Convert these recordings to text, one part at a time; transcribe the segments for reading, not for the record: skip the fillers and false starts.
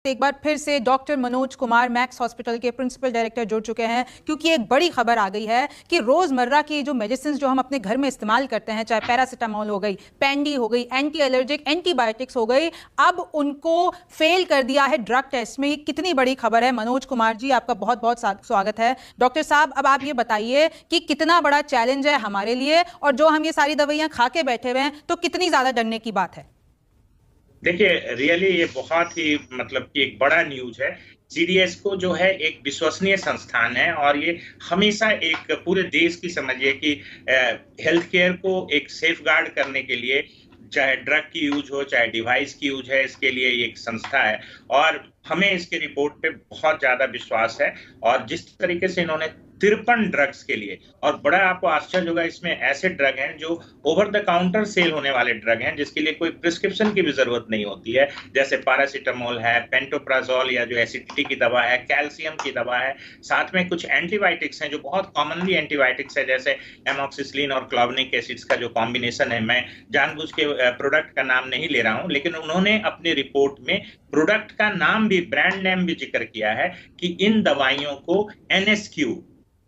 एक बार फिर से doctor Manoj Kumar max hospital के प्रिंसिपल डायरेक्टर जुड़ चुके हैं, क्योंकि एक बड़ी खबर आ गई है कि रोजमर्रा की जो मेडिसिन जो हम अपने घर में इस्तेमाल करते हैं, चाहे पैरासिटामोल हो गई, पेंडी हो गई, एंटी एलर्जिक एंटीबायोटिक्स हो गई, अब उनको फेल कर दिया है ड्रग टेस्ट में। कितनी बड़ी खबर है। मनोज कुमार जी, आपका बहुत बहुत स्वागत है। डॉक्टर साहब, अब आप ये बताइए कि कितना बड़ा चैलेंज है हमारे लिए, और जो हम ये सारी दवाइयां खा के बैठे हुए हैं, तो कितनी ज्यादा डरने की बात है। देखिए, रियली ये बहुत ही मतलब कि एक बड़ा न्यूज है। सीडीएस को जो है एक विश्वसनीय संस्थान है, और ये हमेशा एक पूरे देश की समझिए कि हेल्थ केयर को एक सेफ गार्ड करने के लिए, चाहे ड्रग की यूज हो चाहे डिवाइस की यूज है, इसके लिए ये एक संस्था है। और हमें इसके रिपोर्ट पे बहुत ज्यादा विश्वास है। और जिस तरीके से इन्होंने 53 ड्रग्स के लिए, और बड़ा आपको आश्चर्य होगा, इसमें ऐसे ड्रग हैं जो ओवर द काउंटर सेल होने वाले ड्रग हैं, जिसके लिए कोई प्रिस्क्रिप्शन की भी जरूरत नहीं होती है, जैसे पैरासिटामोल है, पेंटोप्राजोल या जो एसिडिटी की दवा है, कैल्शियम की दवा है। साथ में कुछ एंटीबायोटिक्स हैं जो बहुत कॉमनली एंटीबायोटिक्स है, जैसे एमोक्सिसिलिन और क्लोविनिक एसिड्स का जो कॉम्बिनेशन है। मैं जानबूझ के प्रोडक्ट का नाम नहीं ले रहा हूं, लेकिन उन्होंने अपनी रिपोर्ट में प्रोडक्ट का नाम भी, ब्रांड नेम भी जिक्र किया है कि इन दवाइयों को NSQ,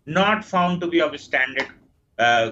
not found to be of standard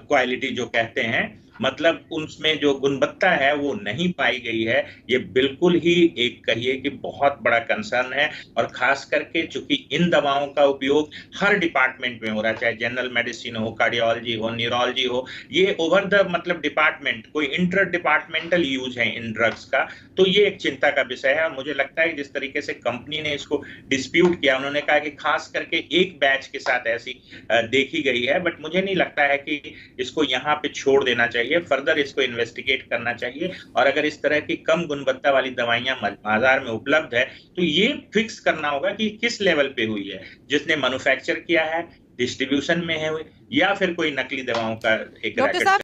quality जो कहते हैं, मतलब उनमें जो गुणवत्ता है वो नहीं पाई गई है। ये बिल्कुल ही एक कहिए कि बहुत बड़ा कंसर्न है। और खास करके चूंकि इन दवाओं का उपयोग हर डिपार्टमेंट में हो रहा है, चाहे जनरल मेडिसिन हो, कार्डियोलॉजी हो, न्यूरोलॉजी हो, ये ओवर द मतलब डिपार्टमेंट, कोई इंटर डिपार्टमेंटल यूज है इन ड्रग्स का, तो ये एक चिंता का विषय है। और मुझे लगता है जिस तरीके से कंपनी ने इसको डिस्प्यूट किया, उन्होंने कहा कि खास करके एक बैच के साथ ऐसी देखी गई है, बट मुझे नहीं लगता है कि इसको यहाँ पे छोड़ देना चाहिए। फर्दर इसको इन्वेस्टिगेट करना चाहिए। और अगर इस तरह की कम गुणवत्ता वाली दवाइयां बाजार में उपलब्ध है, तो ये फिक्स करना होगा कि किस लेवल पे हुई है, जिसने मैन्युफैक्चर किया है, डिस्ट्रीब्यूशन में है, या फिर कोई नकली दवाओं का एक रैकेट।